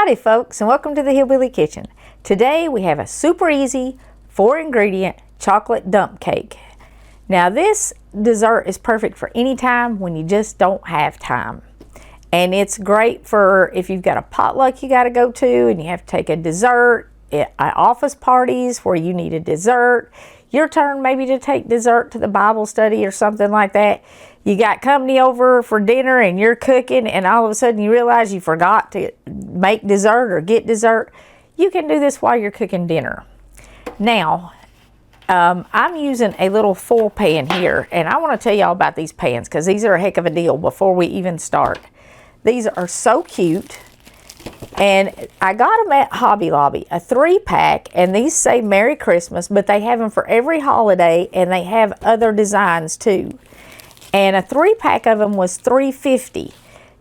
Howdy folks, and welcome to the Hillbilly Kitchen. Today we have a super easy 4-ingredient chocolate dump cake. Now this dessert is perfect for any time when you just don't have time. And it's great for if you've got a potluck you got to go to and you have to take a dessert, at office parties where you need a dessert, your turn maybe to take dessert to the Bible study or something like that. You got company over for dinner and you're cooking and all of a sudden you realize you forgot to make dessert or get dessert. You can do this while you're cooking dinner. Now, I'm using a little foil pan here, and I want to tell y'all about these pans because these are a heck of a deal before we even start. These are so cute, and I got them at Hobby Lobby, a 3-pack, and these say Merry Christmas, but they have them for every holiday, and they have other designs too. And a 3-pack of them was $3.50.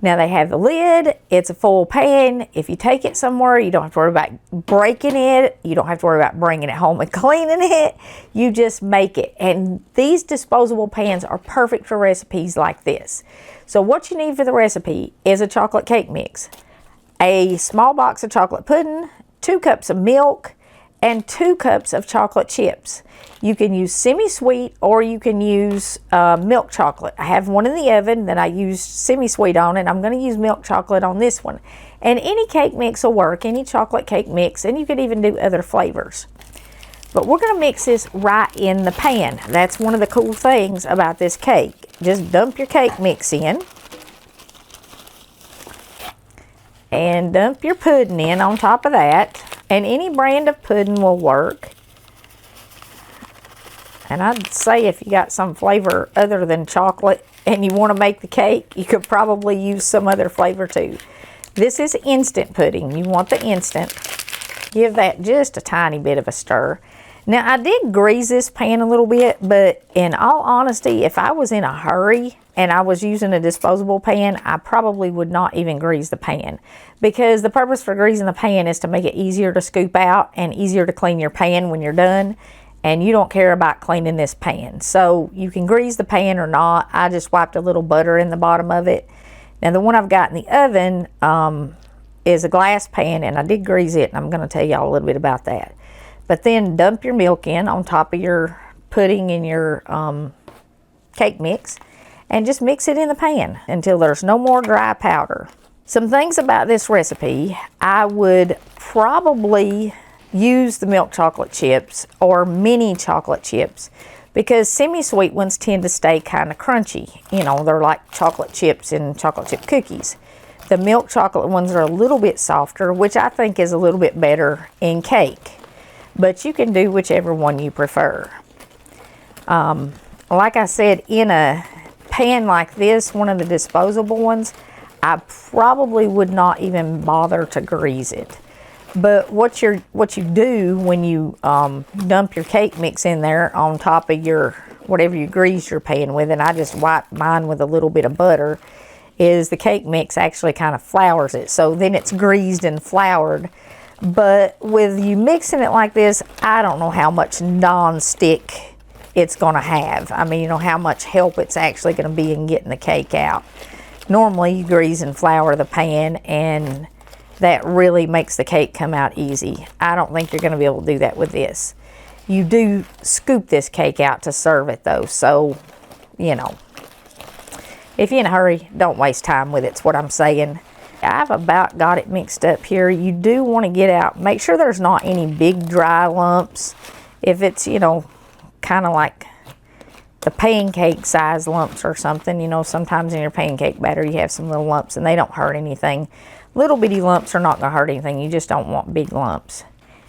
Now they have the lid, it's a full pan. If you take it somewhere, you don't have to worry about breaking it. You don't have to worry about bringing it home and cleaning it. You just make it. And these disposable pans are perfect for recipes like this. So what you need for the recipe is a chocolate cake mix, a small box of chocolate pudding, 2 cups of milk, and 2 cups of chocolate chips. You can use semi-sweet or you can use milk chocolate. I have one in the oven that I use semi-sweet on, and I'm going to use milk chocolate on this one. And any cake mix will work, any chocolate cake mix, and you could even do other flavors. But we're going to mix this right in the pan. That's one of the cool things about this cake. Just dump your cake mix in. And dump your pudding in on top of that. And any brand of pudding will work. And I'd say if you got some flavor other than chocolate and you want to make the cake, you could probably use some other flavor too. This is instant pudding. You want the instant. Give that just a tiny bit of a stir. Now I did grease this pan a little bit, but in all honesty, if I was in a hurry and I was using a disposable pan, I probably would not even grease the pan, because the purpose for greasing the pan is to make it easier to scoop out and easier to clean your pan when you're done. And you don't care about cleaning this pan. So you can grease the pan or not. I just wiped a little butter in the bottom of it. Now the one I've got in the oven is a glass pan, and I did grease it, and I'm gonna tell y'all a little bit about that. But then dump your milk in on top of your pudding and your cake mix, and just mix it in the pan until there's no more dry powder. Some things about this recipe, I would probably use the milk chocolate chips or mini chocolate chips, because semi-sweet ones tend to stay kind of crunchy. You know, they're like chocolate chips and chocolate chip cookies. The milk chocolate ones are a little bit softer, which I think is a little bit better in cake. But you can do whichever one you prefer. Like I said, in a pan like this, one of the disposable ones, I probably would not even bother to grease it. But what you do when you dump your cake mix in there on top of your whatever you grease your pan with, and I just wipe mine with a little bit of butter, is the cake mix actually kind of flours it. So then it's greased and floured. But with you mixing it like this, I don't know how much non-stick it's going to have. I mean, you know, how much help it's actually going to be in getting the cake out. Normally you grease and flour the pan, and that really makes the cake come out easy. I don't think you're going to be able to do that with this. You do scoop this cake out to serve it though, so, you know, if you're in a hurry, don't waste time with it, is what I'm saying. I've about got it mixed up here. You do want to get out, make sure there's not any big dry lumps. If it's, you know, kind of like the pancake size lumps or something, you know, sometimes in your pancake batter you have some little lumps and they don't hurt anything. Little bitty lumps are not going to hurt anything. You just don't want big lumps.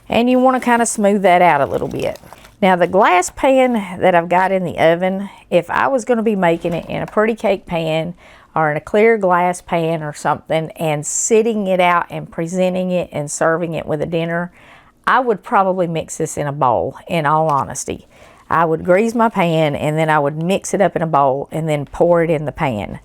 And you want to kind of smooth that out a little bit. Now the glass pan that I've got in the oven, if I was going to be making it in a pretty cake pan or in a clear glass pan or something and sitting it out and presenting it and serving it with a dinner, I would probably mix this in a bowl, in all honesty. I would grease my pan and then I would mix it up in a bowl and then pour it in the pan.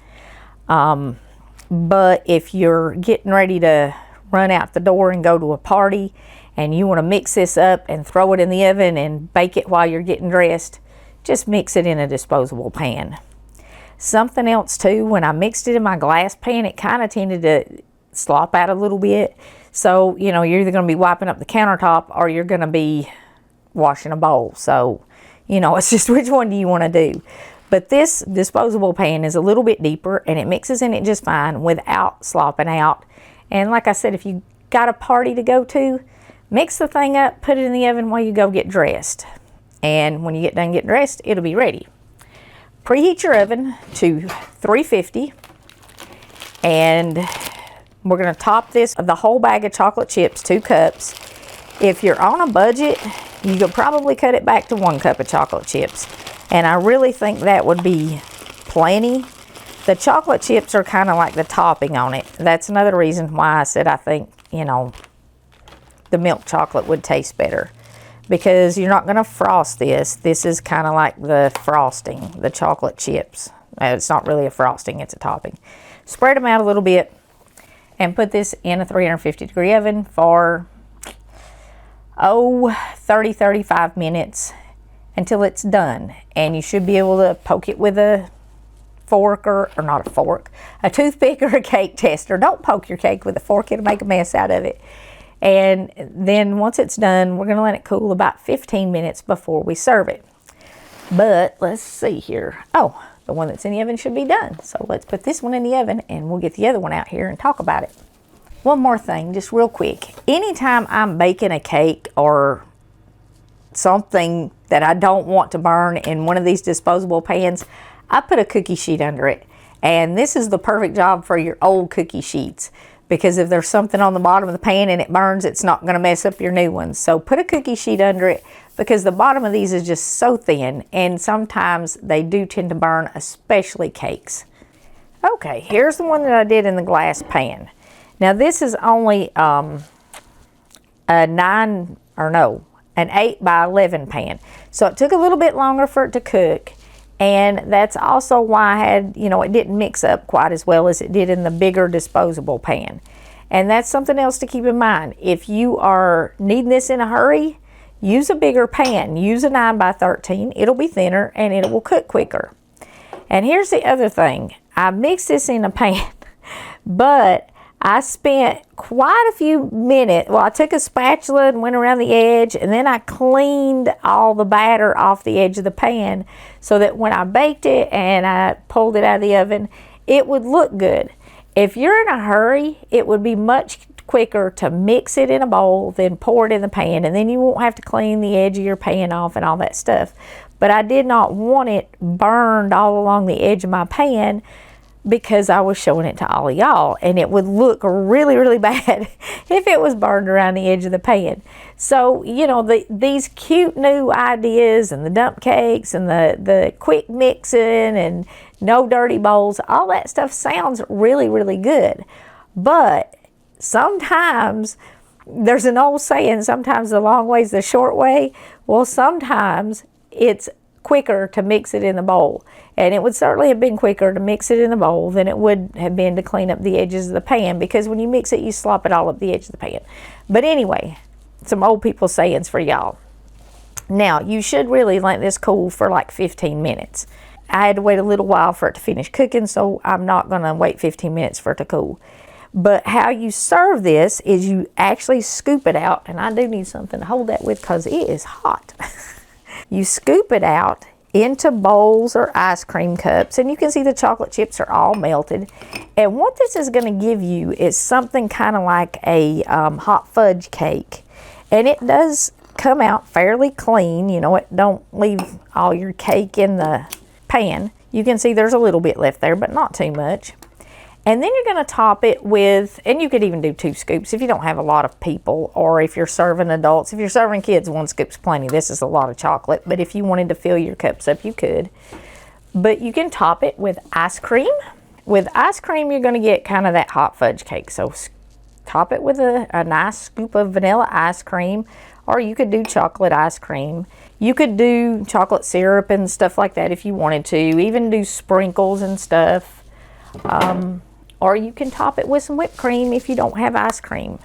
But if you're getting ready to run out the door and go to a party and you want to mix this up and throw it in the oven and bake it while you're getting dressed, just mix it in a disposable pan. Something else too, when I mixed it in my glass pan, it kind of tended to slop out a little bit. So, you know, you're either going to be wiping up the countertop or you're going to be washing a bowl. So, you know, it's just which one do you want to do. But this disposable pan is a little bit deeper and it mixes in it just fine without slopping out. And like I said, if you got a party to go to, mix the thing up, put it in the oven while you go get dressed. And when you get done getting dressed, it'll be ready. Preheat your oven to 350. And we're going to top this of the whole bag of chocolate chips, 2 cups. If you're on a budget, you could probably cut it back to 1 cup of chocolate chips. And I really think that would be plenty. The chocolate chips are kind of like the topping on it. That's another reason why I said I think, you know, the milk chocolate would taste better. Because you're not going to frost this. This is kind of like the frosting, the chocolate chips. It's not really a frosting, it's a topping. Spread them out a little bit and put this in a 350 degree oven for 30-35 minutes until it's done. And you should be able to poke it with a fork or not a fork, a toothpick or a cake tester. Don't poke your cake with a fork, it'll make a mess out of it. And then once it's done, we're going to let it cool about 15 minutes before we serve it. But let's see here. Oh, the one that's in the oven should be done. So let's put this one in the oven and we'll get the other one out here and talk about it. One more thing, just real quick. Anytime I'm baking a cake or something that I don't want to burn in one of these disposable pans, I put a cookie sheet under it. And this is the perfect job for your old cookie sheets. Because if there's something on the bottom of the pan and it burns, it's not going to mess up your new ones. So put a cookie sheet under it because the bottom of these is just so thin and sometimes they do tend to burn, especially cakes. Okay, here's the one that I did in the glass pan. Now this is only an 8 by 11 pan. So it took a little bit longer for it to cook. And that's also why I had, you know, it didn't mix up quite as well as it did in the bigger disposable pan. And that's something else to keep in mind. If you are needing this in a hurry, use a bigger pan. Use a 9 by 13. It'll be thinner and it will cook quicker. And here's the other thing. I mixed this in a pan, but I spent quite a few minutes. Well, I took a spatula and went around the edge, and then I cleaned all the batter off the edge of the pan so that when I baked it and I pulled it out of the oven, it would look good. If you're in a hurry, it would be much quicker to mix it in a bowl than pour it in the pan, and then you won't have to clean the edge of your pan off and all that stuff. But I did not want it burned all along the edge of my pan because I was showing it to all of y'all, and it would look really, really bad if it was burned around the edge of the pan. So, you know, these cute new ideas and the dump cakes and the quick mixing and no dirty bowls, all that stuff sounds really, really good. But sometimes, there's an old saying, sometimes the long way is the short way. Well, sometimes it's quicker to mix it in the bowl. And it would certainly have been quicker to mix it in the bowl than it would have been to clean up the edges of the pan, because when you mix it, you slop it all up the edge of the pan. But anyway, some old people sayings for y'all. Now, you should really let this cool for like 15 minutes. I had to wait a little while for it to finish cooking, so I'm not going to wait 15 minutes for it to cool. But how you serve this is you actually scoop it out, and I do need something to hold that with because it is hot. You scoop it out into bowls or ice cream cups, and you can see the chocolate chips are all melted. And what this is going to give you is something kind of like a hot fudge cake. And it does come out fairly clean. You know, it don't leave all your cake in the pan. You can see there's a little bit left there, but not too much. And then you're going to top it with, and you could even do 2 scoops if you don't have a lot of people, or if you're serving adults. If you're serving kids, 1 scoop's plenty. This is a lot of chocolate, but if you wanted to fill your cups up, you could. But you can top it with ice cream. With ice cream, you're going to get kind of that hot fudge cake. So top it with a nice scoop of vanilla ice cream, or you could do chocolate ice cream. You could do chocolate syrup and stuff like that if you wanted to. Even do sprinkles and stuff. Or you can top it with some whipped cream if you don't have ice cream.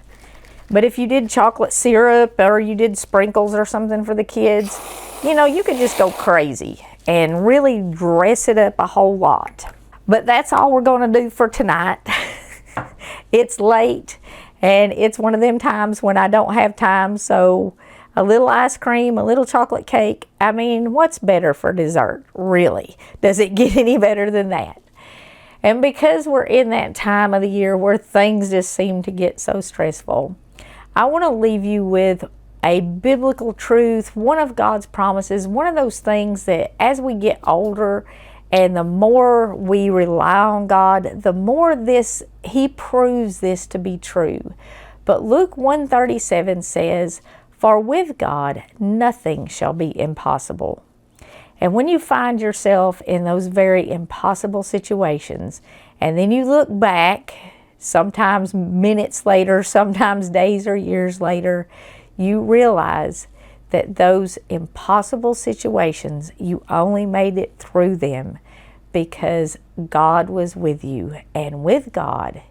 But if you did chocolate syrup or you did sprinkles or something for the kids, you know, you could just go crazy and really dress it up a whole lot. But that's all we're going to do for tonight. It's late, and it's one of them times when I don't have time, so a little ice cream, a little chocolate cake. I mean, what's better for dessert, really? Does it get any better than that? And because we're in that time of the year where things just seem to get so stressful, I want to leave you with a biblical truth, one of God's promises, one of those things that as we get older and the more we rely on God, the more He proves this to be true. But Luke 1:37 says, "For with God nothing shall be impossible." And when you find yourself in those very impossible situations, and then you look back, sometimes minutes later, sometimes days or years later, you realize that those impossible situations, you only made it through them because God was with you. And with God,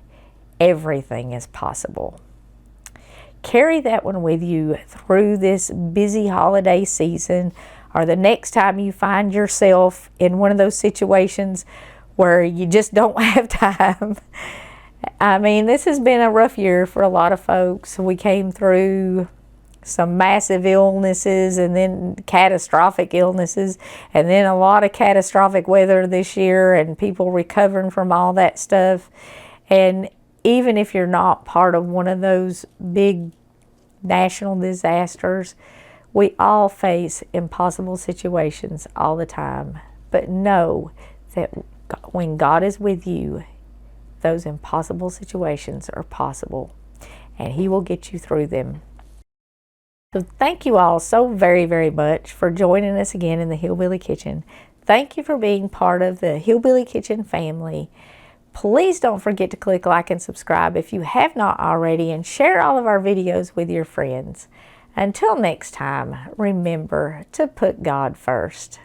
everything is possible. Carry that one with you through this busy holiday season, or the next time you find yourself in one of those situations where you just don't have time. I mean, this has been a rough year for a lot of folks. We came through some massive illnesses and then catastrophic illnesses, and then a lot of catastrophic weather this year, and people recovering from all that stuff. And even if you're not part of one of those big national disasters, we all face impossible situations all the time. But know that when God is with you, those impossible situations are possible, and He will get you through them. So thank you all so very, very much for joining us again in the Hillbilly Kitchen. Thank you for being part of the Hillbilly Kitchen family. Please don't forget to click like and subscribe if you have not already, and share all of our videos with your friends. Until next time, remember to put God first.